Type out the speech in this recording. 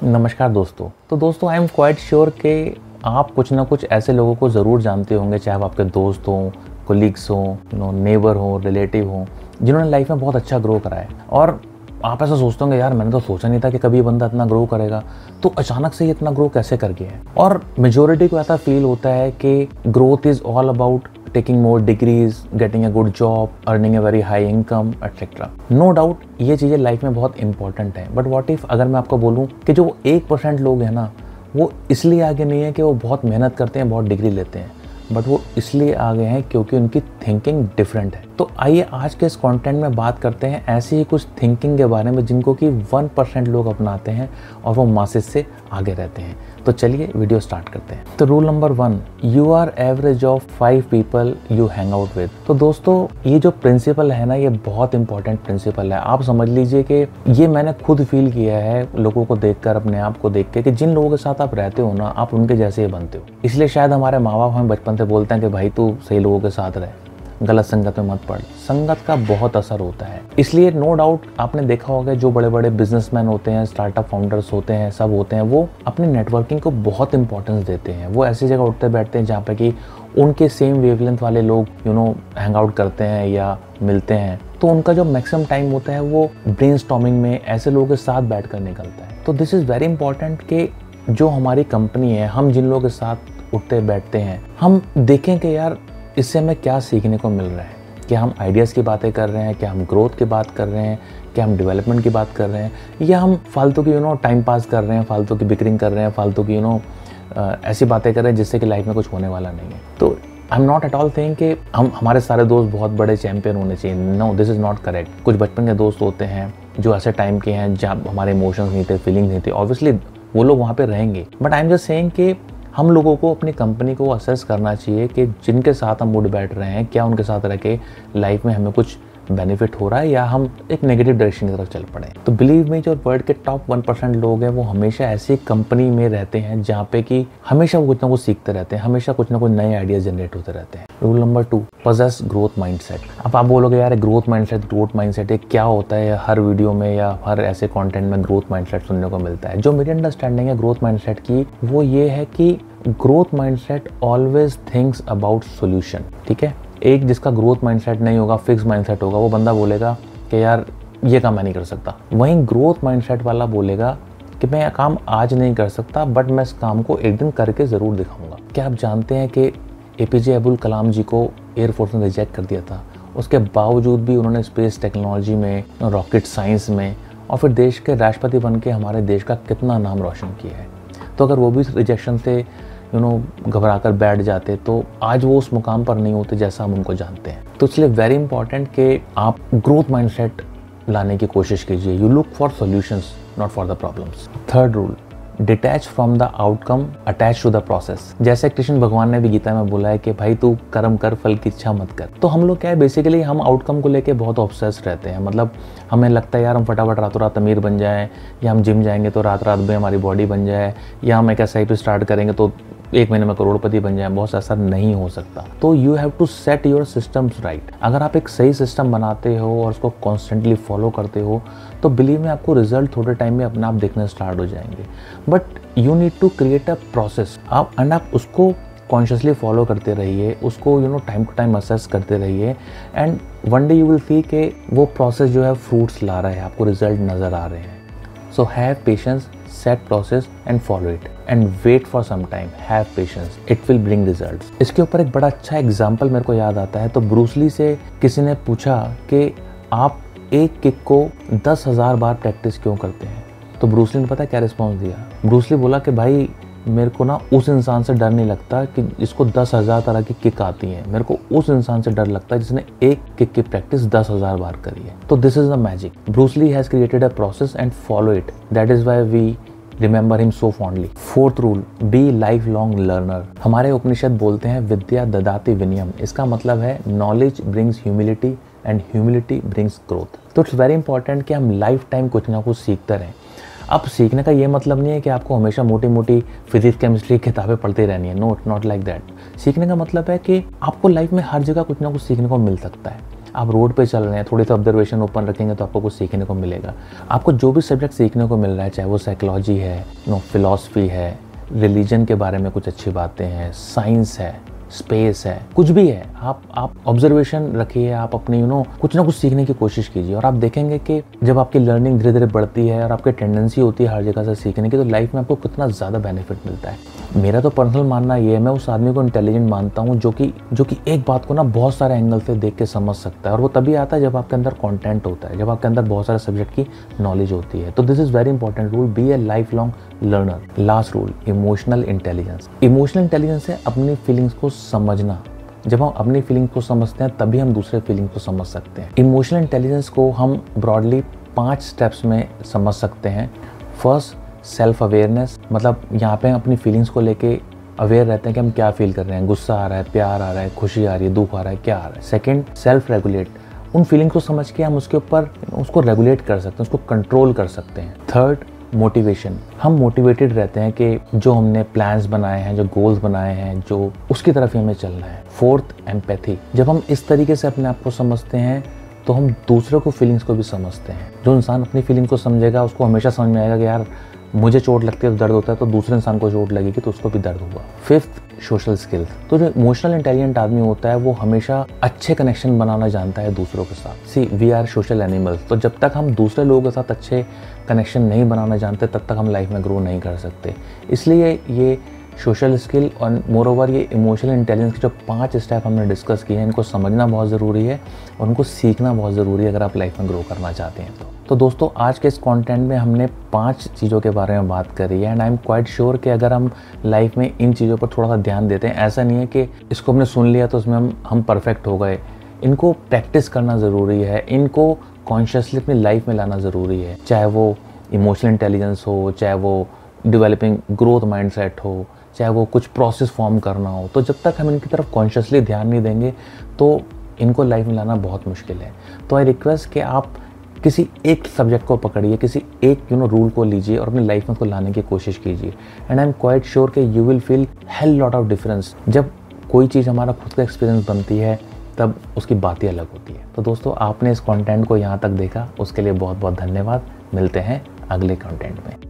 नमस्कार दोस्तों। तो दोस्तों आई एम क्वाइट श्योर कि आप कुछ ना कुछ ऐसे लोगों को ज़रूर जानते होंगे, चाहे वो आपके दोस्त हों, कोलीग्स हों, नेबर हों, रिलेटिव हों, जिन्होंने लाइफ में बहुत अच्छा ग्रो करा है। और आप ऐसा सोचते होंगे, यार मैंने तो सोचा नहीं था कि कभी ये बंदा इतना ग्रो करेगा, तो अचानक से ये इतना ग्रो कैसे कर गया है। और मेजोरिटी को ऐसा फील होता है कि growth is all about taking more degrees, getting a good job, earning a very high income etcetera. No doubt ये चीज़ें लाइफ में बहुत इंपॉर्टेंट है, बट व्हाट इफ़ अगर मैं आपको बोलूँ कि जो 1% लोग हैं ना, वो इसलिए आगे नहीं है कि वो बहुत मेहनत करते हैं, बहुत डिग्री लेते हैं, बट वो इसलिए आगे हैं क्योंकि उनकी थिंकिंग डिफरेंट है। तो आइए आज के इस कंटेंट में बात करते हैं ऐसी ही कुछ थिंकिंग के बारे में जिनको कि 1% लोग अपनाते हैं और वो मासेस से आगे रहते हैं। तो चलिए वीडियो स्टार्ट करते हैं। तो rule number 1, you are average of 5 people you hang out with. तो दोस्तों ये जो प्रिंसिपल है ना, ये बहुत इंपॉर्टेंट प्रिंसिपल है। आप समझ लीजिए कि ये मैंने खुद फील किया है लोगों को देखकर, अपने आप को देख के, कि जिन लोगों के साथ आप रहते हो ना, आप उनके जैसे ही बनते हो। इसलिए शायद हमारे माँ बाप हमें बचपन से बोलते हैं कि भाई तू सही लोगों के साथ रहे, गलत संगत में मत पड़। संगत का बहुत असर होता है। इसलिए नो डाउट आपने देखा होगा जो बड़े बड़े बिजनेसमैन होते हैं, स्टार्टअप फाउंडर्स होते हैं, सब होते हैं, वो अपनी नेटवर्किंग को बहुत इंपॉर्टेंस देते हैं। वो ऐसी जगह उठते बैठते हैं जहाँ पे कि उनके सेम वेवलेंथ वाले लोग हैंग आउट करते हैं या मिलते हैं। तो उनका जो मैक्सिमम टाइम होता है वो ब्रेनस्टॉर्मिंग में ऐसे लोगों के साथ बैठ कर निकलता है। तो दिस इज़ वेरी इंपॉर्टेंट कि जो हमारी कंपनी है, हम जिन लोगों के साथ उठते बैठते हैं, हम देखें कि यार इससे हमें क्या सीखने को मिल रहा है। क्या हम आइडियाज़ की बातें कर रहे हैं, क्या हम ग्रोथ की बात कर रहे हैं, क्या हम डेवलपमेंट की बात कर रहे हैं, या हम फालतू की टाइम पास कर रहे हैं, फालतू की बिक्रिंग कर रहे हैं, फालतू की ऐसी बातें कर रहे हैं जिससे कि लाइफ में कुछ होने वाला नहीं है। तो I am not at all think कि हमारे सारे दोस्त बहुत बड़े चैंपियन होने चाहिए। No, this is not correct. कुछ बचपन के दोस्त होते हैं जो ऐसे टाइम के हैं जहाँ हमारे इमोशंस नहीं थे, फीलिंग्स नहीं थे, ऑब्वियसली वो लोग वहाँ पे रहेंगे। But I am just saying कि हम लोगों को अपनी कंपनी को असेस करना चाहिए कि जिनके साथ हम उठ बैठ रहे हैं, क्या उनके साथ रह के लाइफ में हमें कुछ बेनिफिट हो रहा है या हम एक नेगेटिव डायरेक्शन की तरफ चल पड़े। तो बिलीव मी, जो वर्ल्ड के टॉप 1% लोग हैं वो हमेशा ऐसी कंपनी में रहते हैं जहाँ पे कि हमेशा वो कुछ ना कुछ सीखते रहते हैं, हमेशा कुछ ना कुछ नए आइडियाज जनरेट होते रहते हैं। Rule number 2, possess growth mindset. अब आप बोलोगे यार ग्रोथ माइंडसेट ये क्या होता है? हर वीडियो में या हर ऐसे कंटेंट में ग्रोथ माइंडसेट सुनने को मिलता है। जो मेरी अंडरस्टैंडिंग है ग्रोथ माइंडसेट की, वो ये है कि growth mindset always thinks about solution. ठीक है, एक जिसका ग्रोथ माइंडसेट नहीं होगा, फिक्स माइंडसेट होगा, वो बंदा बोलेगा कि यार ये काम मैं नहीं कर सकता। वहीं ग्रोथ माइंडसेट वाला बोलेगा कि मैं यह काम आज नहीं कर सकता, बट मैं इस काम को एक दिन करके ज़रूर दिखाऊंगा। क्या आप जानते हैं कि APJ अब्दुल कलाम जी को एयरफोर्स ने रिजेक्ट कर दिया था? उसके बावजूद भी उन्होंने स्पेस टेक्नोलॉजी में, रॉकेट साइंस में, और फिर देश के राष्ट्रपति बन के हमारे देश का कितना नाम रोशन किया है। तो अगर वो भी रिजेक्शन से घबरा कर बैठ जाते तो आज वो उस मुकाम पर नहीं होते जैसा हम उनको जानते हैं। तो इसलिए वेरी इंपॉर्टेंट कि आप ग्रोथ माइंडसेट लाने की कोशिश कीजिए। You look for solutions, not for the problems. Third rule, detach from the outcome, attach to the process. जैसे कृष्ण भगवान ने भी गीता में बोला है कि भाई तू कर्म कर, फल की इच्छा मत कर। तो हम लोग क्या है, बेसिकली हम आउटकम को लेके बहुत ऑब्सेस्ड रहते हैं। मतलब हमें लगता है यार हम फटाफट रातों रात अमीर बन जाएं, या हम जिम जाएंगे तो रात रात में हमारी बॉडी बन जाए, या हम एक SIP स्टार्ट करेंगे तो 1 महीने में करोड़पति बन जाए। बहुत ऐसा नहीं हो सकता। तो you have to set your systems right. अगर आप एक सही सिस्टम बनाते हो और उसको कॉन्स्टेंटली फॉलो करते हो तो बिलीव में आपको रिजल्ट थोड़े टाइम में अपने आप दिखने स्टार्ट हो जाएंगे। But you need to create a process. आप उसको कॉन्शियसली फॉलो करते रहिए, उसको टाइम टू टाइम असेस करते रहिए, and one day you will see कि वो प्रोसेस जो है फ्रूट्स ला रहा है, आपको रिजल्ट नज़र आ रहे हैं। So have patience, set process and follow it and wait for some time. Have patience, it will bring results. इसके ऊपर एक बड़ा अच्छा एग्जाम्पल मेरे को याद आता है। तो ब्रूस ली से किसी ने पूछा कि आप एक किक को 10,000 बार प्रैक्टिस क्यों करते हैं? तो ब्रूस ली ने पता क्या रिस्पॉन्स दिया? ब्रूस ली बोला कि भाई मेरे को ना उस इंसान से डर नहीं लगता कि जिसको 10,000 तरह की किक आती है। मेरे को उस इंसान से डर लगता है जिसने एक किक की प्रैक्टिस 10,000 बार करी है। तो this is the magic. Bruce Lee has created a process and follow it. That is why we remember him so fondly. Fourth rule, be life long learner. हमारे उपनिषद बोलते हैं विद्या ददाति विनयम। इसका मतलब है knowledge brings humility and humility brings growth. तो it's very important कि हम लाइफ टाइम कुछ ना कुछ सीखते रहें। अब सीखने का ये मतलब नहीं है कि आपको हमेशा मोटी मोटी फिजिक्स केमिस्ट्री की किताबें पढ़ती रहनी है। No, not like that. सीखने का मतलब है कि आपको लाइफ में हर जगह कुछ ना कुछ सीखने को मिल सकता है। आप रोड पे चल रहे हैं, थोड़ी सी ऑब्जर्वेशन ओपन रखेंगे तो आपको कुछ सीखने को मिलेगा। आपको जो भी सब्जेक्ट सीखने को मिल रहा है, चाहे वो साइकोलॉजी है, फिलॉसफी है, रिलीजन के बारे में कुछ अच्छी बातें हैं, साइंस है, स्पेस है, कुछ भी है, आप ऑब्जर्वेशन रखिए, आप अपनी कुछ ना कुछ सीखने की कोशिश कीजिए और आप देखेंगे कि जब आपकी लर्निंग धीरे धीरे बढ़ती है और आपकी टेंडेंसी होती है हर जगह से सीखने की, तो लाइफ में आपको कितना ज़्यादा बेनिफिट मिलता है। मेरा तो पर्सनल मानना ये है, मैं उस आदमी को इंटेलिजेंट मानता हूँ जो कि एक बात को ना बहुत सारे एंगल से देख के समझ सकता है, और वो तभी आता है जब आपके अंदर कंटेंट होता है, जब आपके अंदर बहुत सारे सब्जेक्ट की नॉलेज होती है। तो this is very important rule, be a life long learner. Last rule, emotional intelligence. Emotional intelligence है अपनी फीलिंग्स को समझना। जब हम अपनी फीलिंग्स को समझते हैं तभी हम दूसरे फीलिंग्स को समझ सकते हैं। इमोशनल इंटेलिजेंस को हम ब्रॉडली 5 स्टेप्स में समझ सकते हैं। फर्स्ट, सेल्फ अवेयरनेस, मतलब यहाँ पे अपनी फीलिंग्स को लेके अवेयर रहते हैं कि हम क्या फील कर रहे हैं, गुस्सा आ रहा है, प्यार आ रहा है, खुशी आ रही है, दुख आ रहा है, क्या आ रहा है। सेकंड, सेल्फ रेगुलेट, उन फीलिंग्स को समझ के हम उसके ऊपर उसको रेगुलेट कर सकते हैं, उसको कंट्रोल कर सकते हैं। थर्ड, मोटिवेशन, हम मोटिवेटेड रहते हैं कि जो हमने प्लान्स बनाए हैं, जो गोल्स बनाए हैं, जो उसकी तरफ ही हमें चलना है। फोर्थ, एम्पैथी, जब हम इस तरीके से अपने आप को समझते हैं तो हम दूसरों को फीलिंग्स को भी समझते हैं। जो इंसान अपनी फीलिंग को समझेगा उसको हमेशा समझ में आएगा कि यार मुझे चोट लगती है तो दर्द होता है, तो दूसरे इंसान को चोट लगेगी तो उसको भी दर्द होगा। फिफ्थ, सोशल स्किल्स, तो जो इमोशनल इंटेलिजेंट आदमी होता है वो हमेशा अच्छे कनेक्शन बनाना जानता है दूसरों के साथ। सी, वी आर सोशल एनिमल्स, तो जब तक हम दूसरे लोगों के साथ अच्छे कनेक्शन नहीं बनाना जानते तब तक हम लाइफ में ग्रो नहीं कर सकते। इसलिए ये सोशल स्किल और मोर ओवर ये इमोशनल इंटेलिजेंस के जो 5 स्टेप हमने डिस्कस किए हैं, इनको समझना बहुत ज़रूरी है और उनको सीखना बहुत ज़रूरी है अगर आप लाइफ में ग्रो करना चाहते हैं तो दोस्तों आज के इस कंटेंट में हमने 5 चीज़ों के बारे में बात करी है, and I am quite sure कि अगर हम लाइफ में इन चीज़ों पर थोड़ा सा ध्यान देते हैं, ऐसा नहीं है कि इसको हमने सुन लिया तो उसमें हम परफेक्ट हो गए। इनको प्रैक्टिस करना ज़रूरी है, इनको कॉन्शियसली अपनी लाइफ में लाना ज़रूरी है, चाहे वो इमोशनल इंटेलिजेंस हो, चाहे वो डेवलपिंग ग्रोथ माइंडसेट हो, चाहे वो कुछ प्रोसेस फॉर्म करना हो। तो जब तक हम इनकी तरफ कॉन्शियसली ध्यान नहीं देंगे तो इनको लाइफ में लाना बहुत मुश्किल है। तो आई रिक्वेस्ट कि आप किसी एक सब्जेक्ट को पकड़िए, किसी एक रूल को लीजिए और अपनी लाइफ में उसको लाने की कोशिश कीजिए, and I am quite sure कि you will feel hell lot of difference. जब कोई चीज़ हमारा खुद का एक्सपीरियंस बनती है तब उसकी बात ही अलग होती है। तो दोस्तों आपने इस कंटेंट को यहाँ तक देखा उसके लिए बहुत बहुत धन्यवाद। मिलते हैं अगले कंटेंट में।